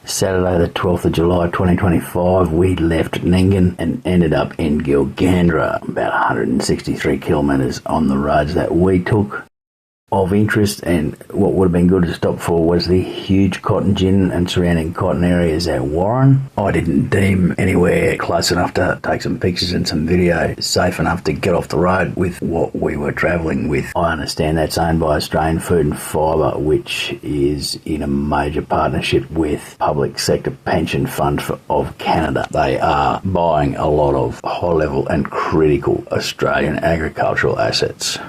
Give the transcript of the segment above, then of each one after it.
Saturday the 12th of July 2025, we left Nyngan and ended up in Gilgandra, about 163 kilometres on the roads that we took. Of interest, and what would have been good to stop for, was the huge cotton gin and surrounding cotton areas at Warren. I didn't deem anywhere close enough to take some pictures and some video safe enough to get off the road with what we were travelling with. I understand that's owned by Australian Food and Fibre, which is in a major partnership with Public Sector Pension Fund of Canada. They are buying a lot of high-level and critical Australian agricultural assets.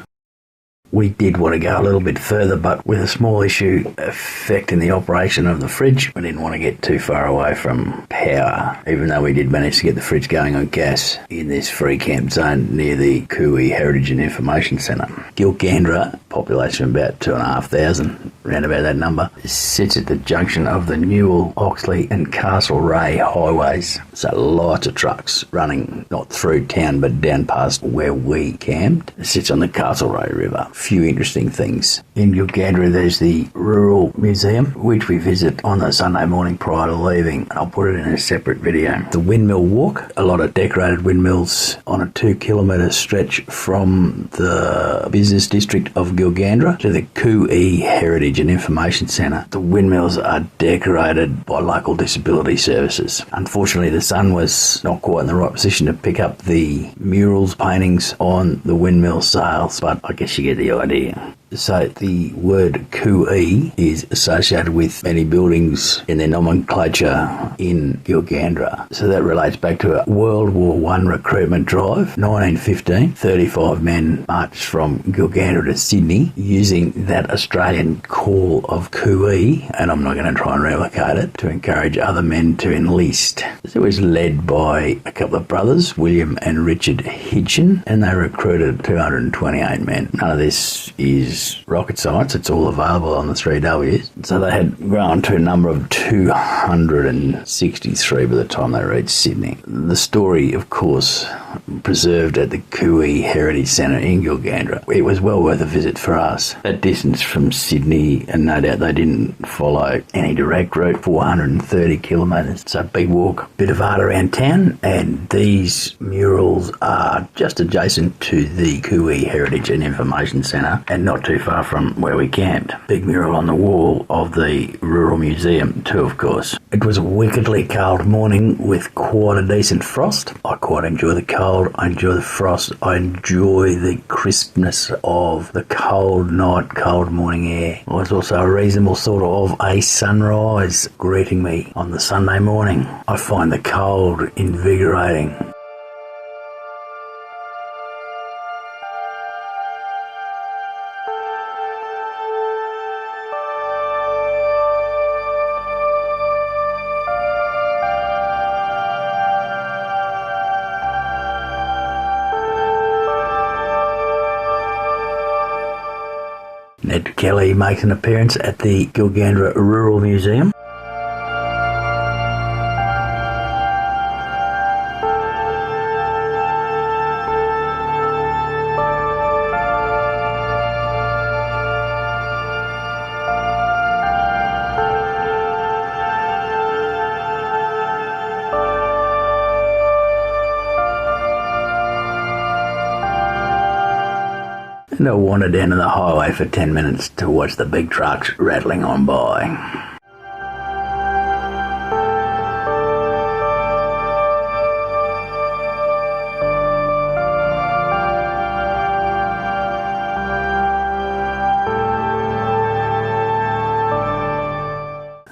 We did want to go a little bit further, but with a small issue affecting the operation of the fridge, we didn't want to get too far away from power, even though we did manage to get the fridge going on gas in this free camp zone near the Cooey Heritage and Information Centre. Gilgandra, population of about 2,500, around about that number, sits at the junction of the Newell, Oxley and Castlereagh highways. So lots of trucks running not through town but down past where we camped. It sits on the Castlereagh River. Few interesting things. In Gilgandra there's the Rural Museum, which we visit on the Sunday morning prior to leaving. I'll put it in a separate video. The Windmill Walk, a lot of decorated windmills on a 2-kilometre stretch from the business district of Gilgandra to the Cooey Heritage and Information Centre. The windmills are decorated by local disability services. Unfortunately, the sun was not quite in the right position to pick up the murals paintings on the windmill sails, but I guess you get the idea. So the word Cooey is associated with many buildings in their nomenclature in Gilgandra. So that relates back to a World War I recruitment drive, 1915. 35 men marched from Gilgandra to Sydney using that Australian call of Cooey, and I'm not going to try and replicate it, to encourage other men to enlist. So it was led by a couple of brothers, William and Richard Hitchin, and they recruited 228 men. None of this is rocket science, it's all available on the 3Ws. So they had grown to a number of 263 by the time they reached Sydney. The story, of course, preserved at the Cooey Heritage Centre in Gilgandra. It was well worth a visit for us. That distance from Sydney, and no doubt they didn't follow any direct route, 430 kilometres. So big walk, bit of art around town, and these murals are just adjacent to the Cooey Heritage and Information Centre and not too far from where we camped. Big mural on the wall of the Rural Museum too, of course. It was a wickedly cold morning with quite a decent frost. I quite enjoy the cold, I enjoy the frost, I enjoy the crispness of the cold night, cold morning air. It was also a reasonable sort of a sunrise greeting me on the Sunday morning. I find the cold invigorating. Ned Kelly makes an appearance at the Gilgandra Rural Museum. And I wandered down to the highway for 10 minutes to watch the big trucks rattling on by.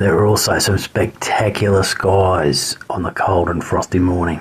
There were also some spectacular skies on the cold and frosty morning.